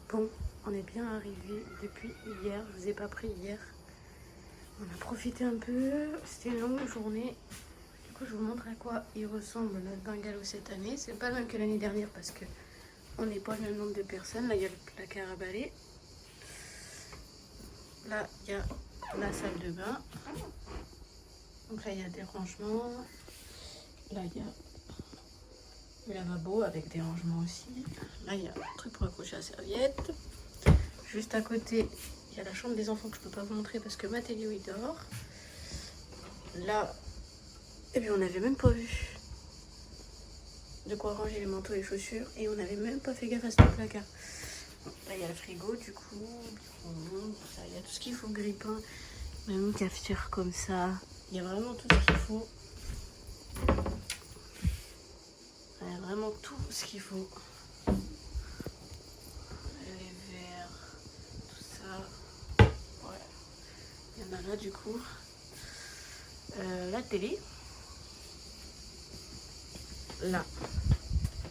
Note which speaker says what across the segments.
Speaker 1: Bon, on est bien arrivé depuis hier. Je vous ai pas pris hier. On a profité un peu. C'était une longue journée. Du coup, je vous montre à quoi il ressemble notre bungalow cette année. C'est pas le même que l'année dernière parce que on n'est pas le même nombre de personnes. Là, il y a le placard à balai. Là, il y a la salle de bain. Donc là, il y a des rangements. Là, il y a le lavabo avec des rangements aussi. Là, il y a un truc pour accrocher la serviette. Juste à côté, il y a la chambre des enfants que je peux pas vous montrer parce que Mathéo il dort. Là, et puis on n'avait même pas vu de quoi ranger les manteaux et les chaussures et on n'avait même pas fait gaffe à ce placard. Là, il y a le frigo du coup, il y a tout ce qu'il faut, grille-pain, même une cafetière comme ça. Il y a vraiment tout ce qu'il faut. Il y a vraiment tout ce qu'il faut. Les verres, tout ça. Ouais. Il y en a là du coup. La télé. Là,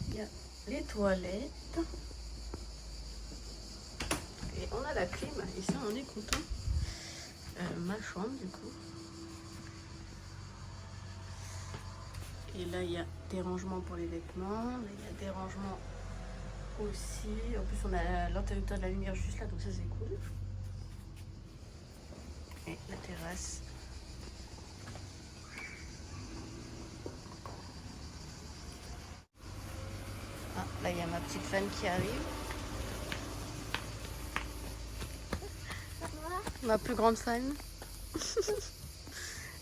Speaker 1: il y a les toilettes. Et on a la clim. Et ça, on est content. Ma chambre, du coup. Et là, il y a des rangements pour les vêtements. Là, il y a des rangements aussi. En plus, on a l'interrupteur de la lumière juste là, donc ça, c'est cool. Et la terrasse. Ah, là, il y a ma petite fan qui arrive. Ma plus grande fan.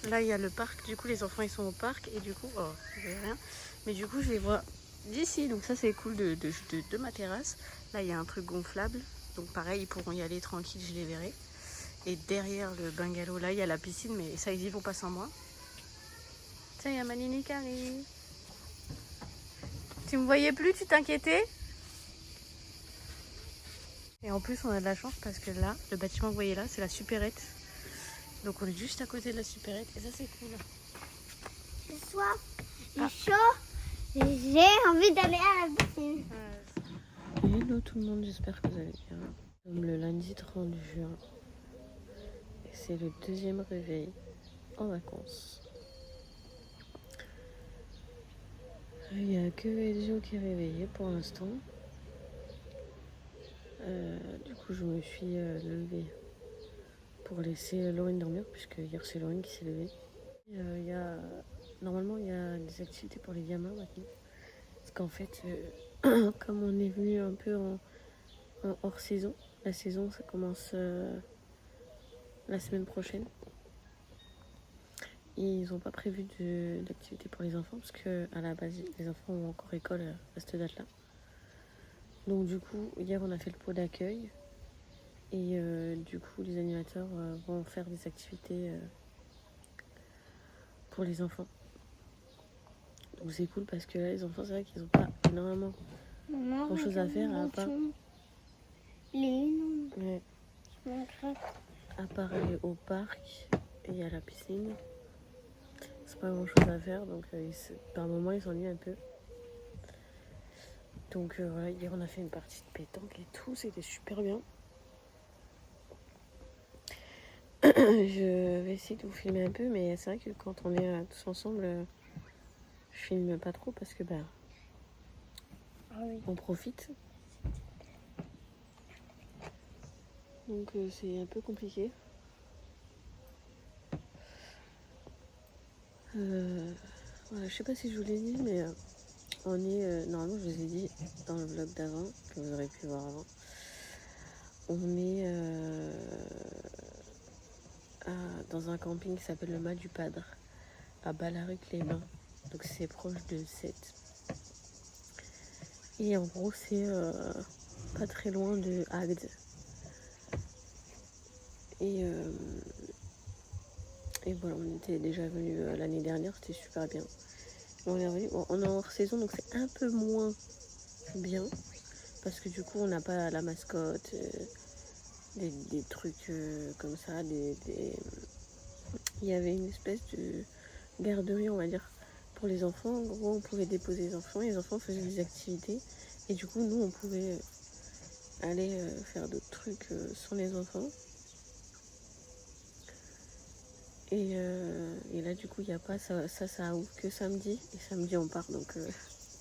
Speaker 1: Là, il y a le parc. Du coup, les enfants, ils sont au parc. Et du coup, oh, je vois rien. Mais du coup, je les vois d'ici. Donc ça, c'est cool de ma terrasse. Là, il y a un truc gonflable. Donc pareil, ils pourront y aller tranquille, je les verrai. Et derrière le bungalow, là, il y a la piscine. Mais ça, ils y vont pas sans moi. Tiens, il y a ma Nini qui arrive. Tu me voyais plus, tu t'inquiétais? Et en plus, on a de la chance parce que là, le bâtiment que vous voyez là, c'est la supérette. Donc on est juste à côté de la supérette. Et ça, c'est cool.
Speaker 2: Ce soir, il est chaud et j'ai envie d'aller à la piscine.
Speaker 1: Hello tout le monde, j'espère que vous allez bien. Nous sommes le lundi 30 juin et c'est le deuxième réveil en vacances. Il n'y a que Elio qui est réveillé pour l'instant. Du coup, je me suis levée pour laisser Lorraine dormir puisque hier c'est Lorraine qui s'est levée. Normalement, il y a des activités pour les gamins maintenant. Parce qu'en fait, comme on est venu un peu en hors saison, la saison ça commence la semaine prochaine. Ils n'ont pas prévu d'activité pour les enfants parce qu'à la base, les enfants ont encore école à cette date-là. Donc du coup, hier, on a fait le pot d'accueil. Et du coup, les animateurs vont faire des activités pour les enfants. Donc c'est cool parce que là, les enfants, c'est vrai qu'ils n'ont pas énormément grand-chose à faire à part... Ouais. À part aller au parc et à la piscine. C'est pas grand-chose à faire, donc par moments, ils s'ennuient un peu. Donc voilà, hier on a fait une partie de pétanque et tout, c'était super bien. Je vais essayer de vous filmer un peu, mais c'est vrai que quand on est tous ensemble, je filme pas trop parce que on profite. Donc c'est un peu compliqué. Voilà, je sais pas si je vous l'ai dit, mais on est, normalement je vous ai dit dans le vlog d'avant, que vous aurez pu voir avant, on est dans un camping qui s'appelle le Mas du Padre, à Ballaruc-les-Bains. Donc c'est proche de Sète. Et en gros c'est pas très loin de Agde. Et voilà, on était déjà venu l'année dernière, c'était super bien. On est revenu, bon, on est en hors saison, donc c'est un peu moins bien. Parce que du coup, on n'a pas la mascotte, des trucs comme ça. Il y avait une espèce de garderie, on va dire, pour les enfants. En gros, on pouvait déposer les enfants faisaient des activités. Et du coup, nous, on pouvait
Speaker 3: aller faire d'autres trucs sans les enfants. Et là du coup il n'y a pas ça ouvre que samedi. Et samedi on part donc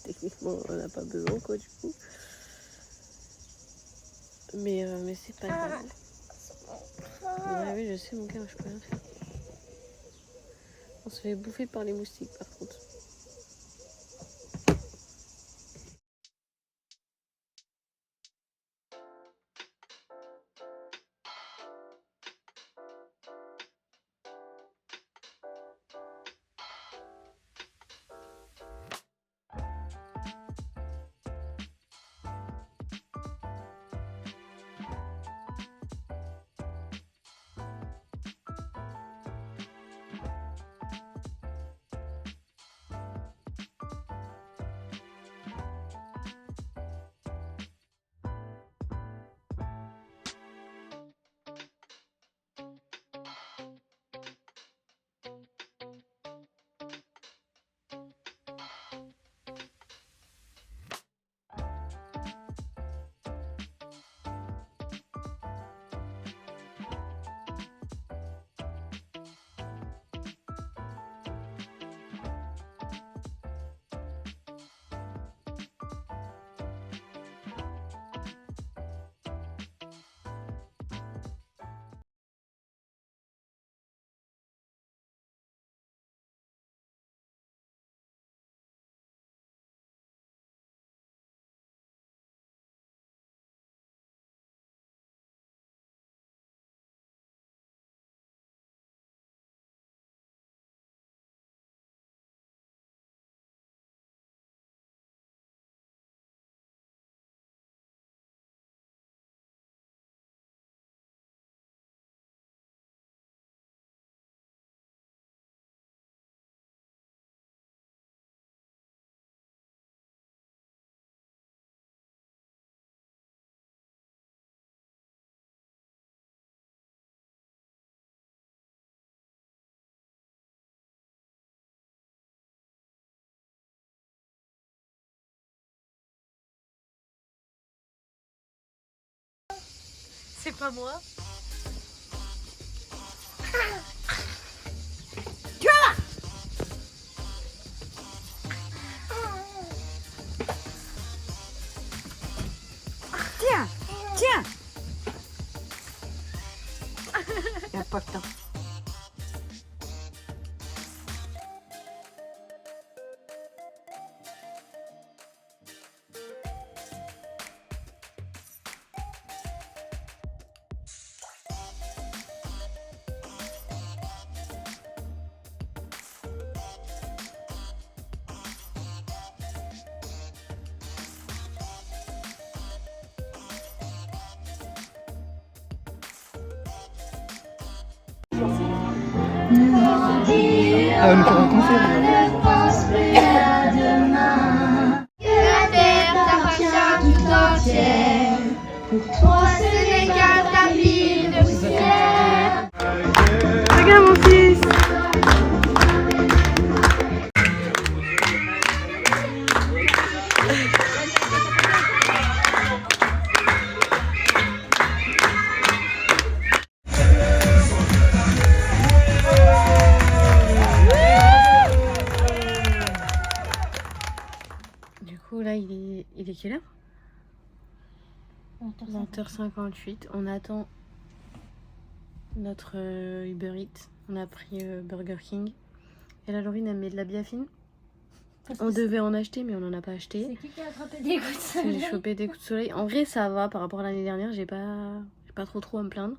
Speaker 3: techniquement on n'a pas besoin quoi du coup. Mais c'est pas grave. Ouais, oui je sais mon cœur, je peux rien faire. On se fait bouffer par les moustiques par contre.
Speaker 1: C'est pas moi.
Speaker 4: Tiens, tiens. Il n'y a pas le temps.
Speaker 5: Elle va nous faire un concert.
Speaker 2: La terre t'appartient tout entière. Pour toi, ce n'est qu'un tapis de poussière.
Speaker 3: Regarde mon fils. Du coup là il est quelle heure? 20h58. On attend notre Uber Eats. On a pris Burger King. Et là Laurine elle met de la biafine. On devait en acheter mais on n'en a pas acheté.
Speaker 2: C'est qui a attrapé des coups de soleil?
Speaker 3: J'ai chopé des coups de soleil. En vrai ça va par rapport à l'année dernière. J'ai pas trop à me plaindre.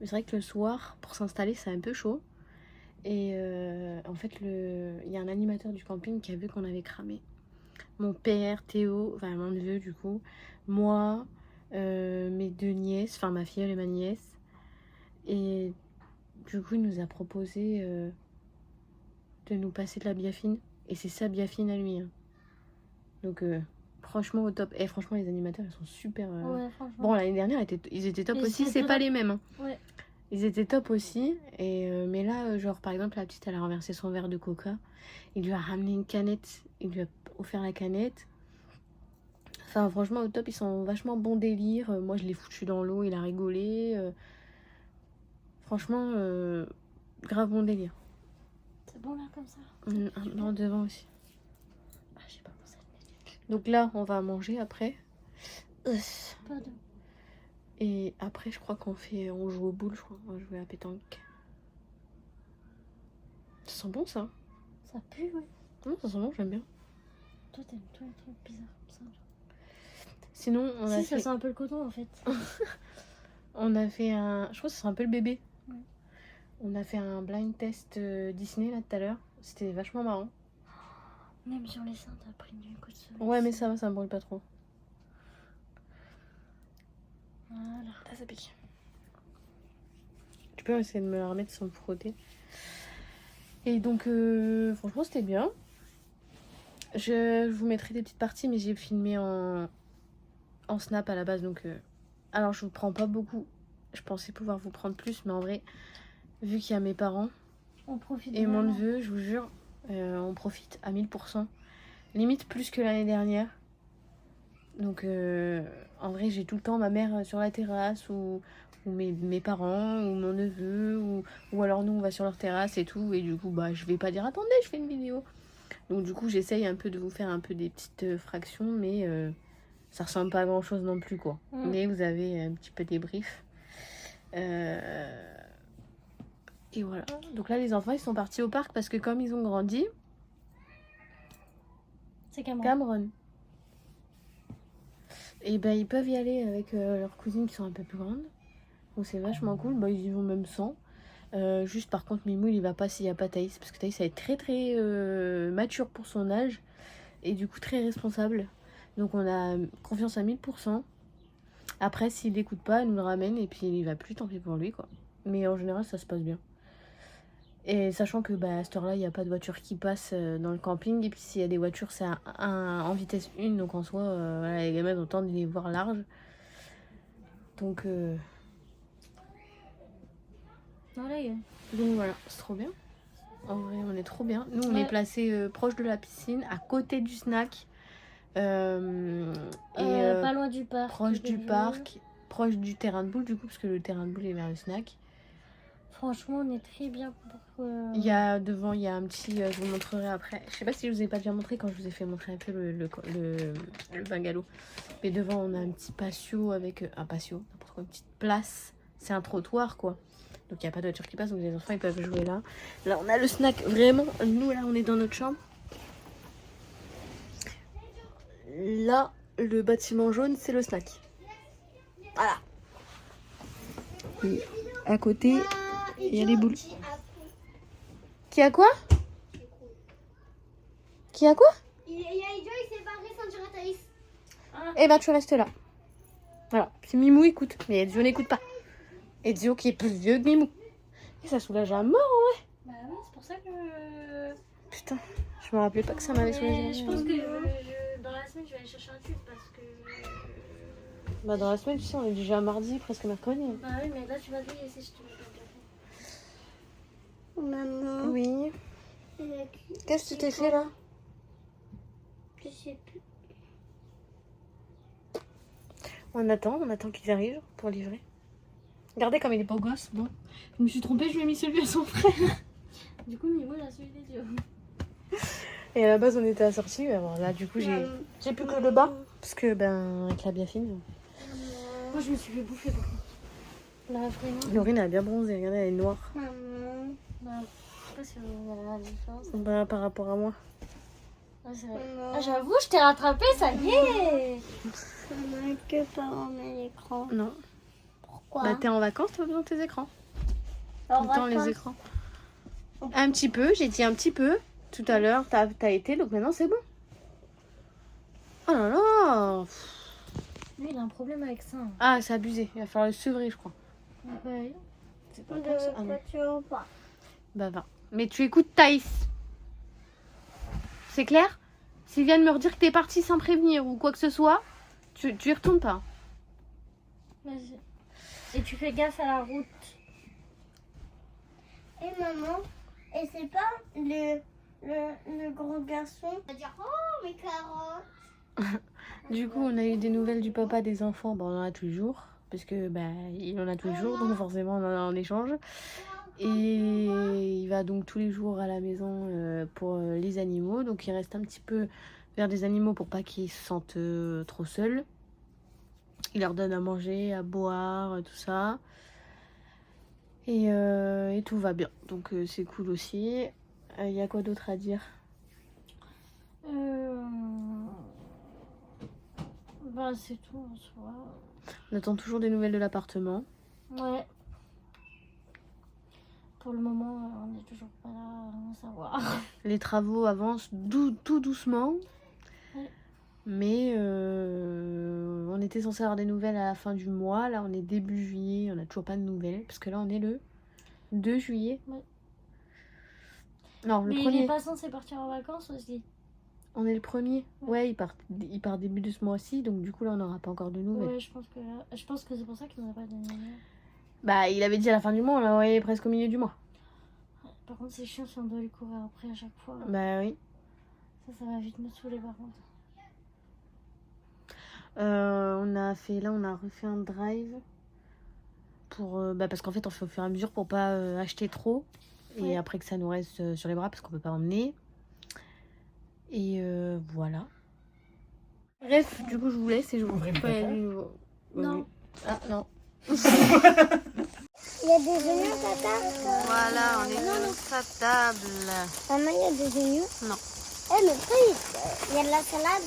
Speaker 3: Mais c'est vrai que le soir pour s'installer c'est un peu chaud. Et en fait il y a un animateur du camping qui a vu qu'on avait cramé. Mon père, Théo, enfin mon neveu du coup, moi, mes deux nièces, enfin ma filleule et ma nièce. Et du coup il nous a proposé de nous passer de la biafine. Et c'est sa biafine à lui. Hein. Donc franchement au top. Et franchement les animateurs ils sont super...
Speaker 2: Ouais, franchement.
Speaker 3: Bon l'année dernière ils étaient top aussi, c'est pas les mêmes. Hein.
Speaker 2: Ouais.
Speaker 3: Ils étaient top aussi. Et, mais là genre par exemple la petite elle a renversé son verre de coca. Il lui a ramené une canette, il lui a offert la canette. Enfin, franchement, au top, ils sont vachement bon délire. Moi, je l'ai foutu dans l'eau, il a rigolé. Franchement, grave bon délire.
Speaker 2: C'est bon là comme ça.
Speaker 3: Non, devant aussi. Ah, j'ai pas pensé à le mettre. Donc là, on va manger après.
Speaker 2: Pardon.
Speaker 3: Et après, je crois on joue aux boules, je crois. On va jouer à la pétanque. Ça sent bon, ça.
Speaker 2: Ça pue, ouais.
Speaker 3: Non, ça sent bon, j'aime bien.
Speaker 2: Toi, t'aimes tous les trucs bizarres comme ça.
Speaker 3: Sinon, on a
Speaker 2: Si, ça
Speaker 3: fait...
Speaker 2: sent un peu le coton en fait.
Speaker 3: On a fait un... Je crois que c'est un peu le bébé.
Speaker 2: Ouais.
Speaker 3: On a fait un blind test Disney, là, tout à l'heure. C'était vachement marrant.
Speaker 2: Même sur les seins, t'as pris du coup de ce...
Speaker 3: Ouais, mais ça va, ça me brûle pas trop.
Speaker 2: Voilà.
Speaker 3: Ah, ça pique. Tu peux essayer de me la remettre sans me frotter. Et donc, franchement, c'était bien. Je vous mettrai des petites parties, mais j'ai filmé en snap à la base. Donc, alors, je vous prends pas beaucoup. Je pensais pouvoir vous prendre plus, mais en vrai, vu qu'il y a mes parents
Speaker 2: On profite
Speaker 3: et mon
Speaker 2: vraiment.
Speaker 3: neveu, je vous jure, on profite à 1000%. Limite plus que l'année dernière. Donc, en vrai, j'ai tout le temps ma mère sur la terrasse ou mes parents ou mon neveu ou alors nous on va sur leur terrasse et tout, et du coup bah je vais pas dire attendez je fais une vidéo, donc du coup j'essaye un peu de vous faire un peu des petites fractions, mais ça ressemble pas à grand chose non plus quoi. Mais vous avez un petit peu des briefs et voilà. Donc là les enfants ils sont partis au parc parce que comme ils ont grandi,
Speaker 2: C'est Cameron.
Speaker 3: Cameron, et ben ils peuvent y aller avec leurs cousines qui sont un peu plus grandes. Donc c'est vachement cool, bah, ils y vont même sans. Juste par contre Mimou il y va pas s'il n'y a pas Thaïs, parce que Thaïs elle est très très mature pour son âge et du coup très responsable. Donc on a confiance à 1000%. Après s'il n'écoute pas, elle nous le ramène et puis il y va plus, tant pis pour lui quoi. Mais en général ça se passe bien. Et sachant que bah, à cette heure-là il n'y a pas de voiture qui passe dans le camping, et puis s'il y a des voitures c'est en vitesse 1, donc en soi voilà, les gamins ont le temps de les voir large. Donc voilà, c'est trop bien. En vrai, on est trop bien. Nous, on est placé proche de la piscine, à côté du snack.
Speaker 2: Pas loin du parc.
Speaker 3: Proche du parc, proche du terrain de boule, du coup, parce que le terrain de boule est vers le snack.
Speaker 2: Franchement, on est très bien pour...
Speaker 3: Il y a devant, il y a un petit... je vous montrerai après. Je sais pas si je vous ai pas déjà montré quand je vous ai fait montrer un peu le bungalow. Mais devant, on a un petit patio avec... un patio, n'importe quoi, une petite place. C'est un trottoir, quoi. Donc il n'y a pas de voiture qui passe, donc les enfants ils peuvent jouer là. Là on a le snack, vraiment. Nous là on est dans notre chambre. Là le bâtiment jaune c'est le snack. Voilà. Et à côté il y a les boules. Qui a quoi? Qui a quoi?
Speaker 2: Il y a Idio, il s'est barré sans dire à Thaïs.
Speaker 3: Eh ben tu restes là. Voilà. Si Mimou écoute, mais Ezio n'écoute pas. Ezio qui est plus vieux que Mimou. Et ça soulage à mort en vrai.
Speaker 2: Bah oui, c'est pour ça que...
Speaker 3: Putain, je me rappelais pas que ça m'avait soulagé.
Speaker 2: Je pense que dans la semaine, je vais aller chercher un tube parce que...
Speaker 3: Bah dans la semaine, tu sais, on est déjà mardi, presque mercredi.
Speaker 2: Bah oui, mais là, tu vas griller si je te mets pas de café. Maman,
Speaker 3: Oui. Qu'est-ce que tu t'es fait là?
Speaker 2: je sais plus.
Speaker 3: On attend qu'ils arrivent pour livrer. Regardez comme il est beau gosse. Bon, je me suis trompée, je lui ai mis celui à son frère.
Speaker 2: Du coup, Mimo, il a celui des dieux.
Speaker 3: Et à la base, on était assortis. Mais bon, là, du coup, j'ai plus que le bas. Parce que, ben, avec la biafine.
Speaker 2: Moi, je me suis fait bouffer par contre. La vraie.
Speaker 3: Laurine, elle a bien bronzé. Regardez, elle est noire.
Speaker 2: Maman. Bah, je sais pas si on verra la différence.
Speaker 3: Bah, par rapport à moi.
Speaker 2: Ah, c'est vrai. Ah, j'avoue, je t'ai rattrapé, ça y est.
Speaker 5: Maman, que pas on met l'écran.
Speaker 3: Non.
Speaker 2: Pourquoi?
Speaker 3: Bah, t'es en vacances, t'as besoin de tes écrans. Tout
Speaker 2: En
Speaker 3: le temps,
Speaker 2: vacances.
Speaker 3: les écrans. Un petit peu, j'ai dit un petit peu. Tout à l'heure, t'as été, donc maintenant, c'est bon. Oh là là.
Speaker 2: Lui, il a un problème avec ça.
Speaker 3: Ah, c'est abusé. Il va falloir le sevrer, je crois.
Speaker 2: Ouais.
Speaker 3: C'est pas comme ça. Ah non.
Speaker 5: voiture pas.
Speaker 3: Bah va. Mais tu écoutes Thaïs. C'est clair? S'il vient de me redire que t'es parti sans prévenir ou quoi que ce soit, tu y retournes pas.
Speaker 2: Vas-y. Et tu fais gaffe à la route.
Speaker 5: Et maman, et c'est pas le grand garçon. Il va dire oh mes carottes.
Speaker 3: Du coup, on a eu des nouvelles du papa des enfants. Bon, on en a tous les jours. Parce que il en a tous les jours, donc forcément on en a en échange. Et il va donc tous les jours à la maison pour les animaux. Donc il reste un petit peu vers des animaux pour pas qu'ils se sentent trop seuls. Il leur donne à manger, à boire, tout ça. Et tout va bien. Donc c'est cool aussi. Il y a quoi d'autre à dire?
Speaker 1: Bah c'est tout en soi.
Speaker 3: On attend toujours des nouvelles de l'appartement.
Speaker 1: Ouais. Pour le moment, on n'est toujours pas là à savoir.
Speaker 3: Les travaux avancent tout doucement.
Speaker 1: Ouais.
Speaker 3: Mais on était censé avoir des nouvelles à la fin du mois. Là, on est début juillet. On n'a toujours pas de nouvelles. Parce que là, on est le 2 juillet.
Speaker 1: Ouais.
Speaker 3: Non, le
Speaker 1: Mais
Speaker 3: 1er.
Speaker 1: il est pas censé partir en vacances aussi.
Speaker 3: On est le 1er. Ouais, il part début de ce mois-ci. Donc, du coup, là, on n'aura pas encore de nouvelles.
Speaker 1: Ouais, je pense que c'est pour ça qu'il n'en a pas donné.
Speaker 3: Il avait dit à la fin du mois. On l'a envoyé presque au milieu du mois.
Speaker 1: Par contre, c'est chiant si on doit lui courir après à chaque fois.
Speaker 3: Oui.
Speaker 1: Ça va vite me saouler par contre.
Speaker 3: On a refait un drive pour parce qu'en fait on fait au fur et à mesure pour pas acheter trop et après que ça nous reste sur les bras parce qu'on peut pas emmener et voilà. Bref, du coup je vous laisse et je vous ferai du nouveau.
Speaker 1: Non.
Speaker 3: Ah non.
Speaker 5: Il y a des oignons, papa?
Speaker 3: Voilà, on est sur sa table.
Speaker 5: Maman, il y a des oignons?
Speaker 3: Non.
Speaker 5: Eh, mais pourquoi il y a de la salade?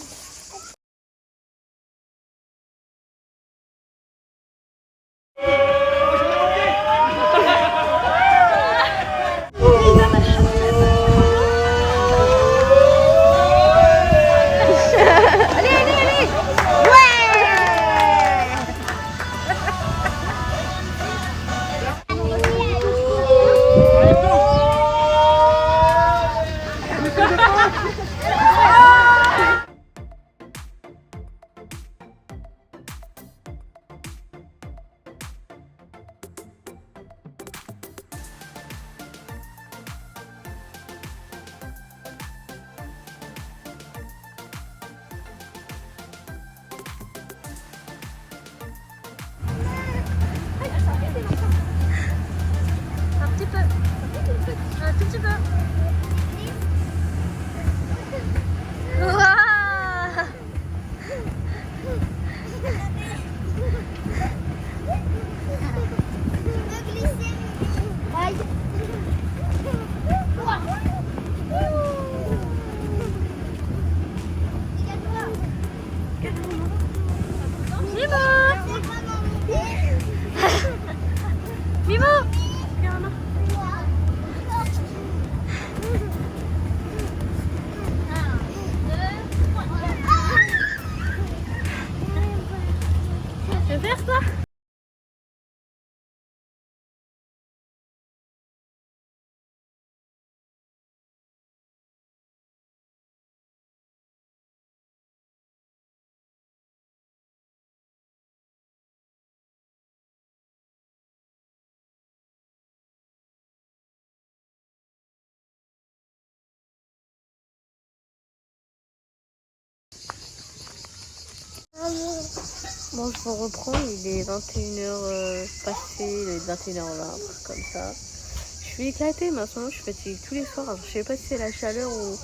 Speaker 3: Bon, je vous reprends, il est 21h passé, il est 21h20, comme ça. Je suis éclatée maintenant, je suis fatiguée tous les soirs. Alors, je sais pas si c'est la chaleur ou...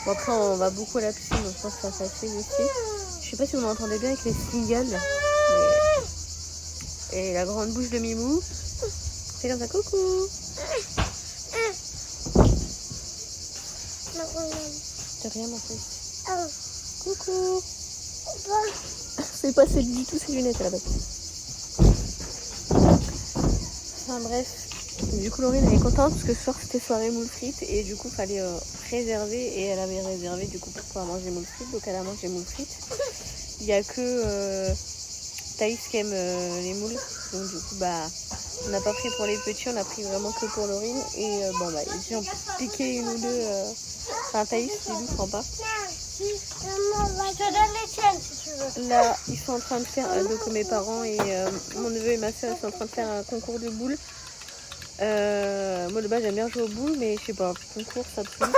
Speaker 3: Bon, après, on va beaucoup à la piscine, donc je pense que ça fatigue aussi. Je sais pas si vous m'entendez bien avec les singles. Et la grande bouche de Mimou. C'est comme ça, coucou. T'as rien, ma fille. Coucou. C'est pas celle du tout ses lunettes là-bas. Enfin bref. Du coup Laurine elle est contente parce que ce soir c'était soirée moule frites et du coup fallait réserver et elle avait réservé du coup pour pouvoir manger moule frites, donc elle a mangé moule frites. Il y a que Thaïs qui aime les moules, donc du coup on n'a pas pris pour les petits, on a pris vraiment que pour Laurine et ici on peut piquer une ou deux. Enfin Thaïs, Lilou prend pas.
Speaker 5: Je te donne les tiennes si tu veux.
Speaker 3: Là, ils sont en train de faire, donc mes parents et mon neveu et ma soeur sont en train de faire un concours de boules. Moi de base j'aime bien jouer aux boules, mais je sais pas, concours ça me saoule.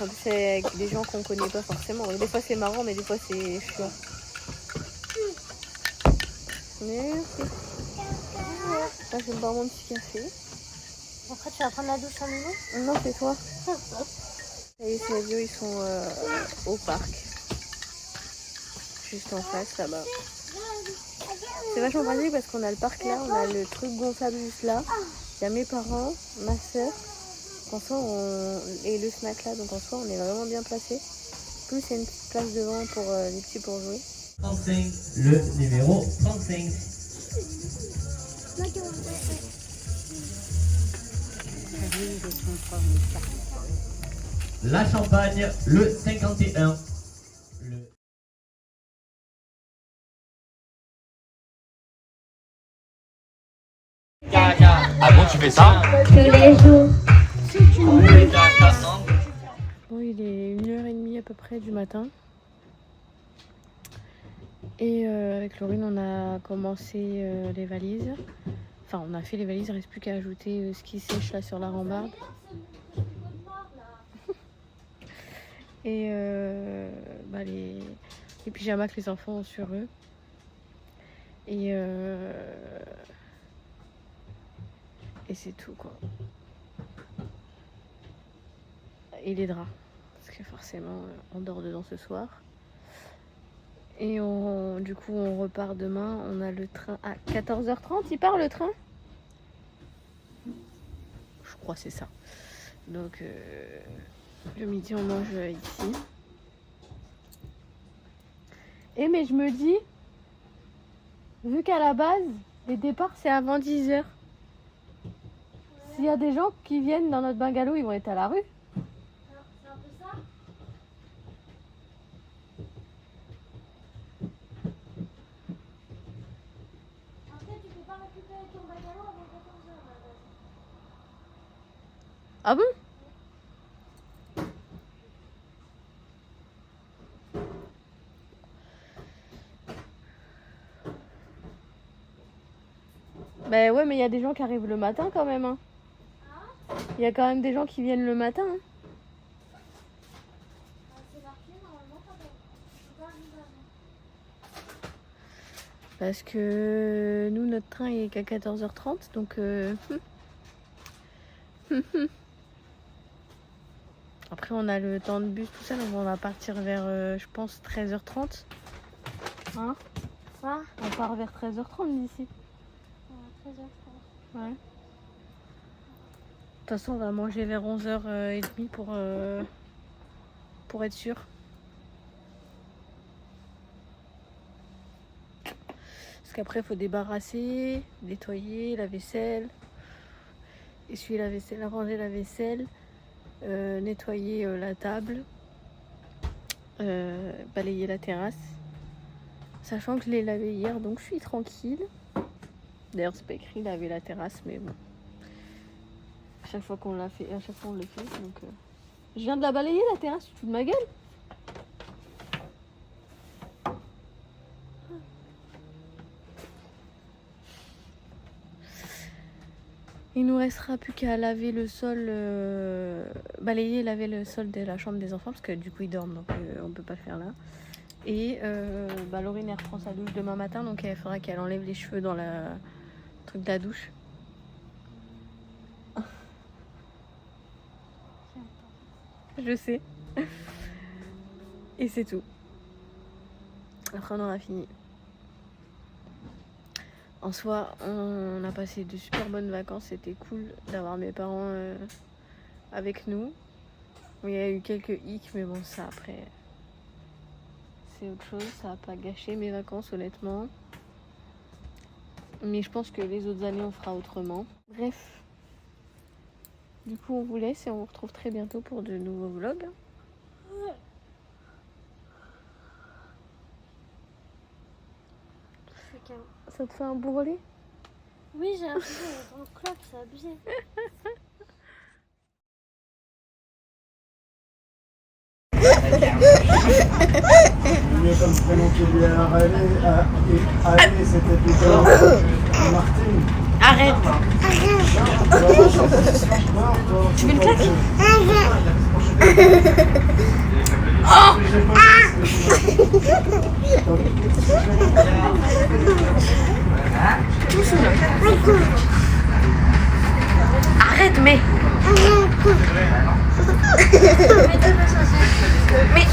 Speaker 3: En plus, c'est avec des gens qu'on connaît pas forcément. Des fois, c'est marrant, mais des fois, c'est chiant. Merci. Là, je vais boire mon petit café.
Speaker 5: Après, tu vas prendre la douche en nouveau?
Speaker 3: Non, c'est toi. Et ces vieux, ils sont au parc. Juste en face, là-bas. C'est vachement pratique parce qu'on a le parc là, on a le truc gonflable juste là. Il y a mes parents, ma soeur. En soi, et le snack là, donc en soi, on est vraiment bien placé. Plus, il y a une petite place devant pour les petits pour jouer.
Speaker 6: 35, le numéro 35. La Champagne, le 51.
Speaker 7: Ah bon, tu fais ça?
Speaker 2: Tous les jours.
Speaker 3: Bon, il est 1h30 à peu près du matin. Et avec Laurine, on a commencé les valises. Enfin, on a fait les valises, il ne reste plus qu'à ajouter ce qui sèche là sur la rambarde. Et les pyjamas que les enfants ont sur eux. Et c'est tout quoi. Et les draps. Parce que forcément, on dort dedans ce soir. Et du coup, on repart demain. On a le train à 14h30. Il part le train? Je crois que c'est ça. Donc, le midi, on mange ici. Et mais je me dis, vu qu'à la base, les départs, c'est avant 10h. S'il y a des gens qui viennent dans notre bungalow, ils vont être à la rue.
Speaker 5: C'est un peu ça. Après, tu peux pas récupérer ton bungalow avant 14h.
Speaker 3: Ah bon? Bah ouais, mais il y a des gens qui arrivent le matin quand même. Hein. Il y a quand même des gens qui viennent le matin. Hein.
Speaker 5: C'est marqué, normalement, tu peux pas arriver avant.
Speaker 3: Parce que nous, notre train il est qu'à 14h30. Donc... Après, on a le temps de bus, tout ça. Donc on va partir vers, je pense, 13h30. Hein?
Speaker 5: Quoi?
Speaker 3: On part vers 13h30 d'ici.
Speaker 5: 13h30.
Speaker 3: Ouais. De toute façon, on va manger vers 11h30 pour être sûr. Parce qu'après, il faut débarrasser, nettoyer la vaisselle, essuyer la vaisselle, ranger la vaisselle, nettoyer la table, balayer la terrasse. Sachant que je l'ai lavé hier, donc je suis tranquille. D'ailleurs, c'est pas écrit laver la terrasse, mais bon. À chaque fois qu'on l'a fait, à chaque fois on le fait. Donc, je viens de la balayer la terrasse, tu te fous de ma gueule? Il nous restera plus qu'à laver le sol, balayer et laver le sol de la chambre des enfants, parce que du coup ils dorment, donc on peut pas le faire là. Et Laurine elle reprend sa douche demain matin, donc il faudra qu'elle enlève les cheveux dans le truc de la douche. Je sais. Et c'est tout. Après on aura fini. En soi, on a passé de super bonnes vacances. C'était cool d'avoir mes parents avec nous. Il y a eu quelques hicks, mais bon, ça après, c'est autre chose. Ça n'a pas gâché mes vacances, honnêtement. Mais je pense que les autres années, on fera autrement. Bref. Du coup, on vous laisse et on vous retrouve très bientôt pour de nouveaux vlogs. Ça te fait un bourrelet?
Speaker 5: Oui, j'ai l'impression d'être en clope, c'est abusé.
Speaker 8: Mieux comme prénom qui lui a allé, c'était plutôt Martine.
Speaker 3: Arrête! Tu veux une claque? Arrête, mais. Mais